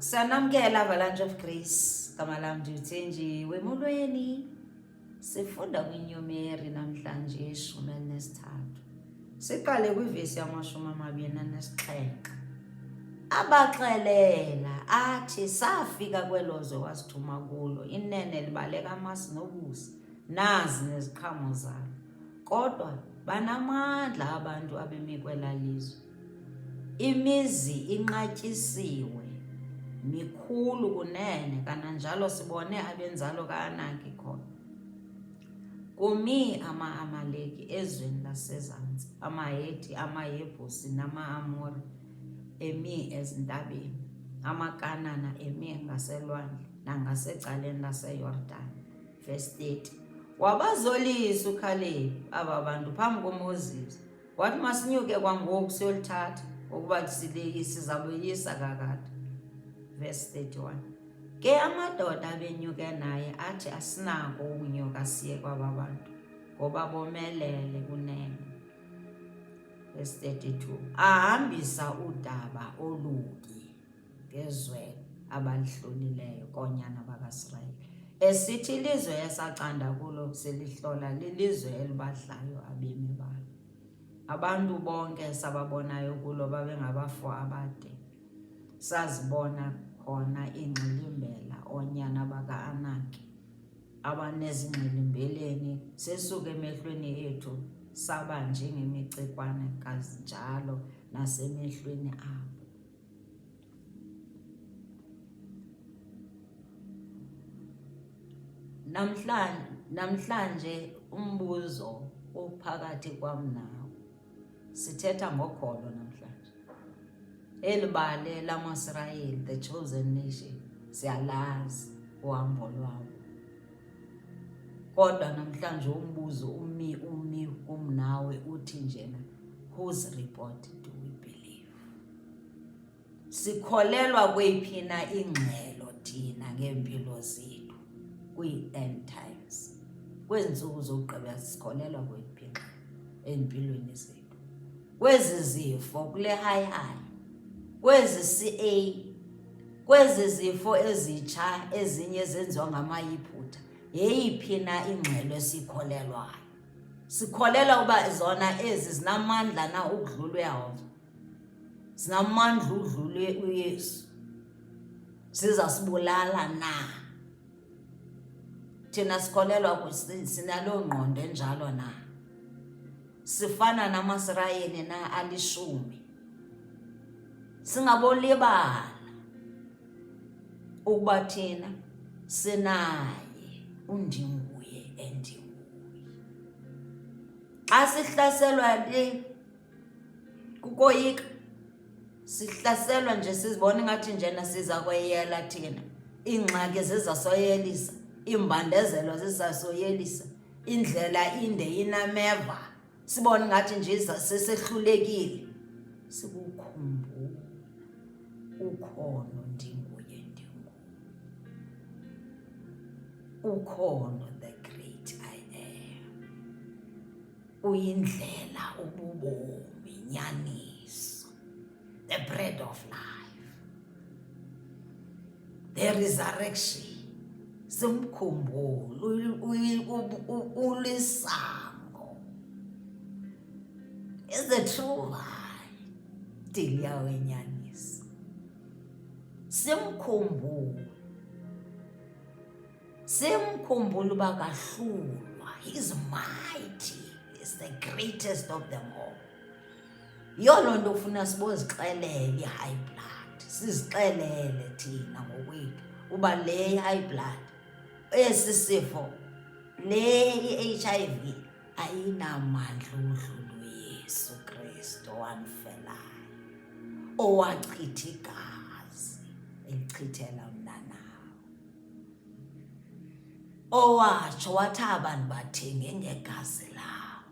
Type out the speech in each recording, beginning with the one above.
Sanamkela Avalanche of Grace. Gama lam ndithenjiwe emolweni. Sifunda kwiNumeri namhlanje 13. Siqale kwivesi yama-27. Abaxelela athi safika kwelozwe wasithuma kulo inene libaleka amasi nobusi nazi neziqhamo zalo. Kodwa banamandla abantu abemi kwela lizwe. Imizi inqatyisiwe mikhulu kunene, kananjalo sibone abenzalo kaAnaki khona. Kumi ama-Amaleki ezweni lasezantsi, amaHethi, amaYebusi nama-Amori emi ezintabeni, amaKanana emi ngaselwandle nangasecaleni laseYordani. Verse 30. Wabazolisa uKhalebi aba bantu phambi koMoses, wathi masinyuke kwangoku siyolithatha ukuba sizaboyisa kakade. Verse 31. Ke amadoda abenyuke naye athi asinako ukunyuka siye kwaba bantu ngoba bomelele kunene. Verse 32. Ahambisa udaba olubi ngezwe abalihlolileyo koonyana bakaIsrayeli, esithi ilizwe esacanda kulo selihlola lilizwe elibadlayo abemi balo. Abantu bonke sababonayo kulo babengabafo abade. Sazibona khona ingxilimbela oonyana baka-Anaki abanezingxilimbeleni, sesuka emehlweni ethu saba njengemicikwane kanjalo nasemehlweni abo. Namhlanje umbuzo uphakathi kwam nawe. Sithetha ngokholo namhlanje. Elibale lamaIsrayeli, the chosen nation, siyalazi uhambo lwabo. Kodwa namhlanje umbuzo umi kumnawe uthi njena, whose report do we believe? Sikholelwa kweyiphi na ingxelo thina ngeempilo zethu kwi-end times? Kwezi ntsuku zokugqibela sikholelwa kweyiphi ingxelo empilweni zethu? Kwezi zifo, kule high, kwezi CA, kwezi zifo ezitsha ezinye zenziwa ngamayiphutha, yeyiphi na ingxelo esikholelwayo? Sikholelwa uba zona ezi zinamandla na ukudlula uYehova, zinamandla udlule uYesu, zizasibulala na? Thina sikholelwa sinaloo ngqondo enjalo na? Sifana namaIsrayeli na ali-10. Singabolibala ukuba thina sinaye undinguye endinguye. Xa sihlaselwa kukoyika, sihlaselwa nje sizibona ngathi njena siza kweyela thina, iingxaki zizasoyelisa, iimbandezelo zizasoyelisa, indlela inde inameva, sibone ngathi nje sesehlulekile. Sikukhumbule ukhono ndinguye ndinguye. Ukhono, the great I am. Uyindlela, ububomi, inyaniso, the bread of life, the resurrection. Simkhumbule ulisango. Is the true vine, dilia wenyaniso. Simkhumbule uba kahlulwa. He's mighty. He's the greatest of them all. Yolo nto ufuna sibozixelele i-high blood. Sizixelele thina ngokwethu uba le high blood, esi sifo, le i-HIV ayinamandla udlula uYesu Kristu owamfelayo, owachitha igazi elichithela mna nawe, owatsho wathi abantu bathenge ngegazi lawo.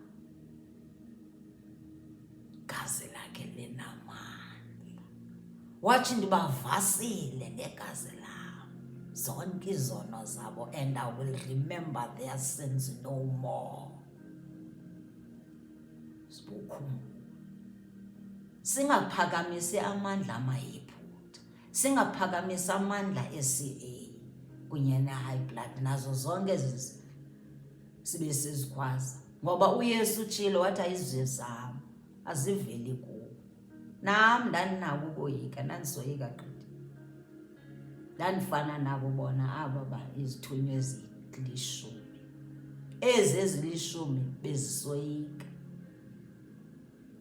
Gazi lakhe linamandla. Wathi ndibavasile ngegazi lawo zonke izono zabo, and I will remember their sins no more. Sibukhumbule. Singaphakamisi amandla amayiphutha. singaphakamisa amandla e-CA kunye ne-high blood nazo zonke sibe sizikhwaza, ngoba uYesu utshilo wathi ayizizwe zam aziveli kuwo. Nam ndandinako ukoyika, ndandisoyika gqithi, ndandifana nabo bona aba izithunywa ezili-10. Ezi ezili-10 bezisoyika,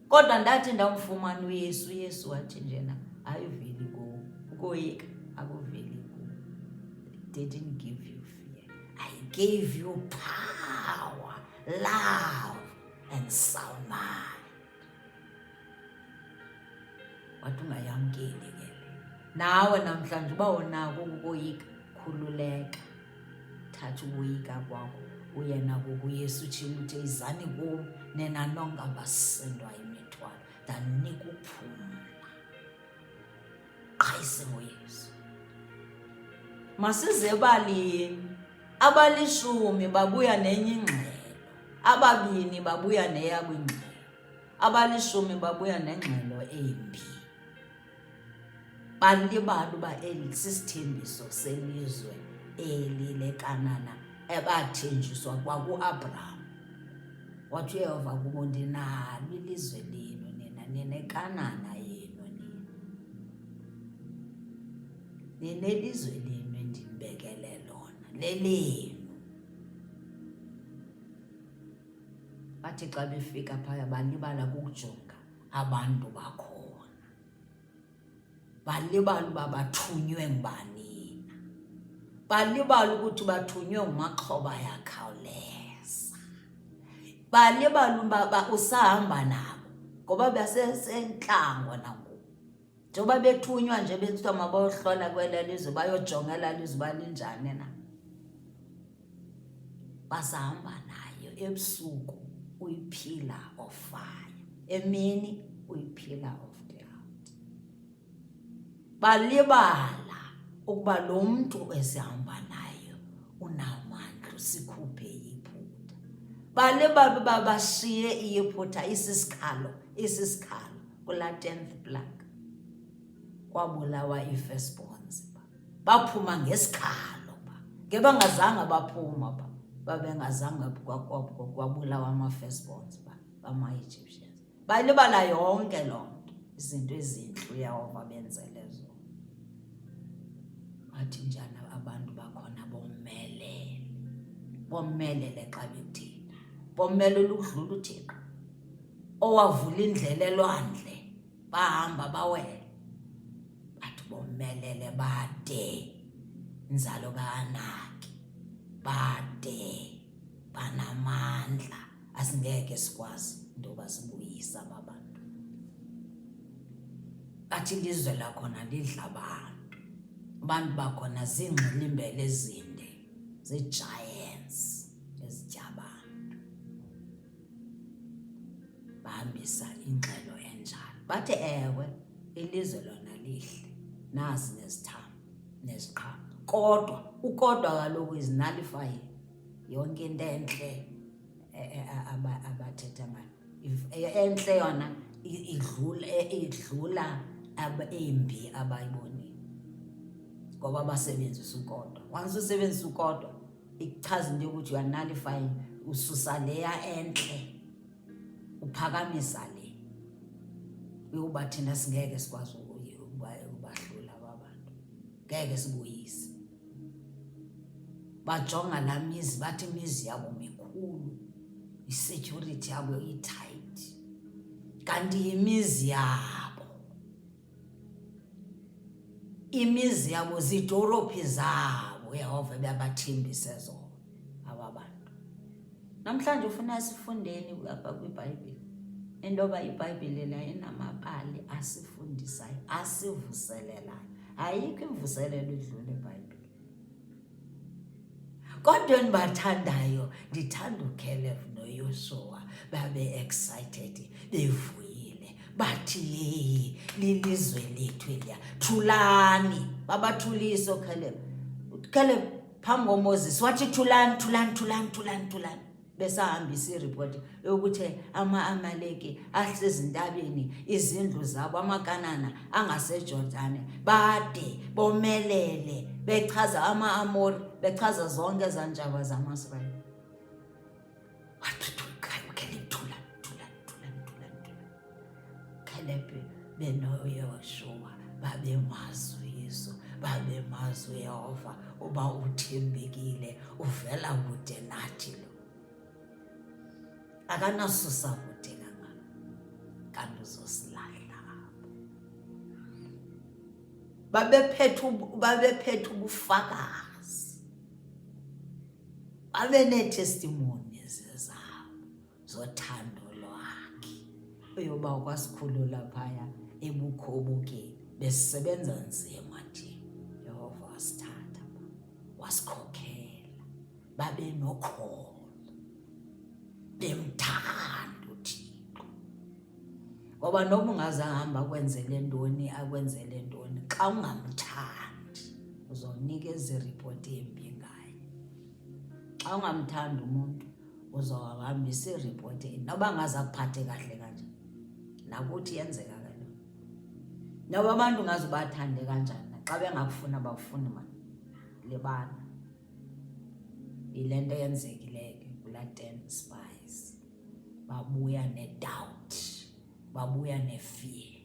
kodwa ndathi ndamfumana uYesu wathi njena ayiveli kuwo, ukoyika akuveli kuwo. Didn't give you fear, I gave you power, love and sound mind. Wathi ungayamkeli ke nawe namhlanje uba unako ukukoyika, khululeka, thatha ukoyika kwakho uye nako kuYesu. Utshilo uthi izani kum nina nonke abasindwa yimithwalo ndanika uphumla. Qayise ngoYesu. Masize ebalini, abali-10 babuya nenye ingxelo, 2 babuya neyabo ingxelo, abali-10 babuya nengxelo embi. Balibala uba eli sisithembiso selizwe eli leKanana ebathenjiswa kwaku-Abraham. Wathi uYehova kubo, ndinalo ilizwe lenu nina, nineKanana yenu nina, ninelizwe lenu endinibekele lona, lelenu. Bathi xa befika phaya balibala kukujonga abantu bakhona, balibala uba bathunywe ngubanina, balibala ukuthi bathunywe ngumaxhoba yakhawuleza, balibala uba usahamba nabo ngoba basesentlango nangoku. Njengoba bethunywa nje bethiwa mabayohlola kwela lizwe, bayojonga ela lizwe uba linjani na, basahamba nayo. Ebusuku uyi-pillar of fire, emini uyi-pillar of cloud. Balibala ukuba lo mntu esihamba nayo unamandla, usikhuphe iphutha. Balibala uba bashiye iphutha isisikhalo kula 10th plague. Kwabulawa i-firstborns, baphuma ngesikhalo, ngebangazange baphuma babengazange kwabulawa ama-firstborns bama-Egyptians. Balibala yonke loo nto, izinto ezintle uYehova benzele zona. Wathi njani abantu bakhona bomelele xa bethina, bomelele ukudlula uThixo owavula indlela elwandle, bahamba bawela. Bathi bomelele bade inzalo kaAnaki, bade banamandla, asingeke sikwazi intoba sibuyisa abantu. Bathi ilizwe lakhona lidla abantu bakhona ziingxilimbele ezinde, zii-giants ezitya abantu. Bahambisa ingxelo enjalo. Bathi ewe ilizwe lona lihle, nazi nezithambo neziqhamo, kodwa kaloku izinalify yonke into entle abathetha ngayo. Entle yona idlula embi abayibonile, ngoba basebenzisa ukodwa. Once usebenzisa ukodwa ichaza into yokuthi uyanalifying, ususa leya entle uphakamisa le. Uyoba thina singeke sikwazi ubahlula abantu, ngeke sibuyise. Bajonga laa mizi, bathi imizi yabo mikhulu, i-security yabo i-tight, kanti imizi yabo ziidorobhi zabo uYehova bebathembise zona aba bantu. Namhlanje ufuna sifundeni apha kwiBhayibhile intoba iBhayibhile la inamabali asifundisayo, asivuselelayo. Ayikho imvuselelo edlula iBhayibhile. Kodwa endibathandayo, ndithanda uCaleb noYoshua, babe-excited, bevuyile, bathi lilizwe lethu eliya, thulani. Babathulisa uCaleb. uCaleb phambi koMoses wathi thulani. besahambisa iripoti yokuthi ama-Amaleki asezintabeni, izindlu zabo, amaKanana angaseJordani, bade bomelele, bechaza ama-Amori, bechaza zonke ezantshaba zama-Israyeli. Caleb benoYoshua babemazi uYesu, babemazi uYehova uba uthembekile, uvela kude nathi lo. Akanasusa kude kangaka, kanti uzosilahla apho. Babephethe ubufakazi, babenee-testimonies zabo zothando lwakhe. Uyoba ukwasikhulula phaya ebukhobukeni, besisebenza nzima thina. Yehova wasithatha, wasikhokhela, babenokholo, bemthanda uThixo. Ngoba noba ungazahamba akwenzele ntoni, xa ungamthandi uzonikeza iripoti embi ngaye. Xa ungamthandi umuntu uzohambisa iripoti embi, noba ngaze akuphathe kahle kanje. Nakuthi yenzeka ke lo. Noba abantu ngaze ubathande kanjani, xa bengakufuni abakufuni mani, libala. Yile nto yenzekileyo ke kulaa 10 spies. Babuya ne-doubt, babuya ne-fear,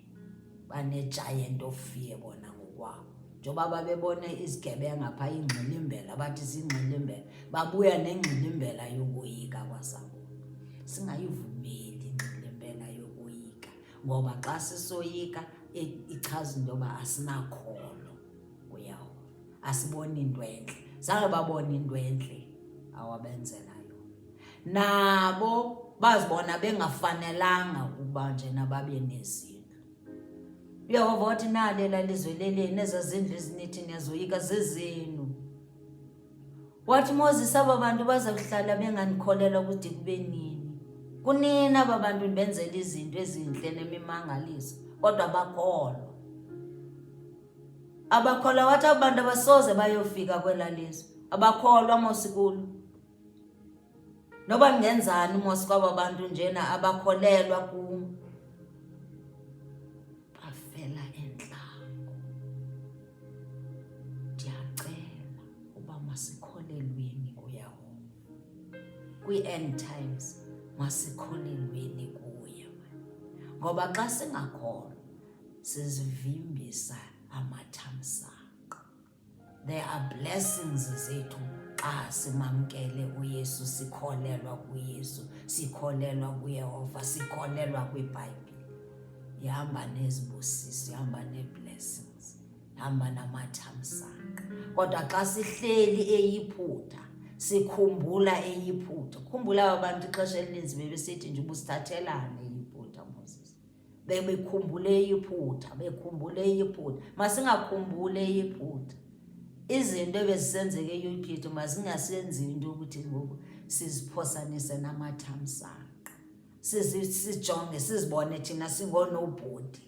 bane-giant of fear bona ngokwabo. Njengoba babebone izigebenga phaa ingxilimbela, bathi zingxilimbela, babuya nengxilimbela yokoyika kwasabo. Singayivumeli ingxilimbela yokoyika, ngoba xa sisoyika ichaza into yoba asinakholo kuYehova, asiboni into entle. Zange babona into entle awabenzela yona. Nabo bazibona bengafanelanga ukuba njena babe nezindlu. uYehova wathi nalela lizwe leleni, ezaa zindlu ezinithi niyazoyika zezenu. Wathi Moses, aba bantu baza kuhlala benganikholelwa kude kube nini. Kunini aba bantu nibenzela izinto ezinhle nemimangaliso, kodwa bakholwa. Abakholwa, wathi abantu abasoze bayofika kwela lizwe. Abakholwa mosikulu. Noba ningenzani mos kwaba bantu njena abakholelwa kum. Bafela entlango. Ndiyacela uba masikholelweni kuYehova. Kwi-end times masikholelweni kuye. Ngoba xa singakholwa sizivimbisa amathamsanqa. There are blessings zethu xa simamkele uYesu, sikholelwa kuYesu, sikholelwa kuYehova, sikholelwa kwiBhayibhile. Ihamba nezibusiso, ihamba nee-blessings, ihamba namathamsanqa. Kodwa xa sihleli eyiphutha, sikhumbula eyiphutha. Khumbula abantu ixesha elininzi bebesithi nje ubusithathelane eyiphutha Moses. Bekhumbule eyiphutha, bekhumbule eyiphutha. Masingakhumbule eyiphutha. Izinto ebezisenzeka eYiphethu mazingasenziwa into ukuthi ngoku siziphosanise namathamsanqa. Sijonge, sizibone thina singoonobhodi.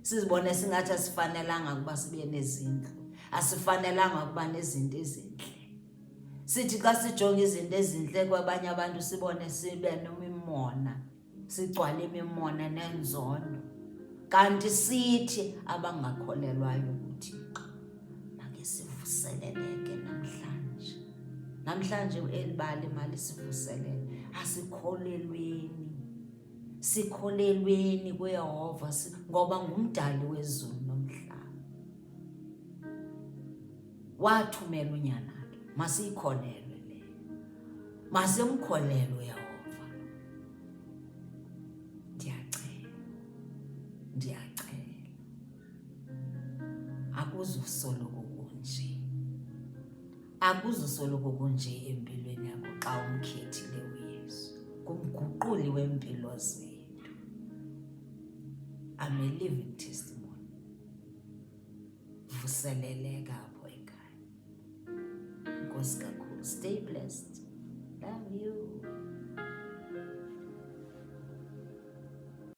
Sizibone singathi asifanelanga ukuba sibe nezindlu. Asifanelanga ukuba nezinto ezintle. Sithi xa sijonga izinto ezintle kwabanye abantu sibone sibe nemimona, sigcwale imimona nenzondo. Kanti sithi abangakholelwayo kuThixo, makesivuseleleke namhlanje. Namhlanje elibali imali sivuselele. Asikholelweni. Sikholelweni kuYehova ngoba ngumdali wezulu nomhlaba. Wathumela unyana wakhe. Masiyikholelwe leyo. Masimkholelwe uYehova. Ndiyacela. Akuzusoloko kunje. Akuzusoloko kunje empilweni yakho xa umkhethile uYesu. Kumguquli wempilo zethu. I'm a living testimony. Vuseleleka apho ekhaya. Nkosi kakhulu. Stay blessed. Love you.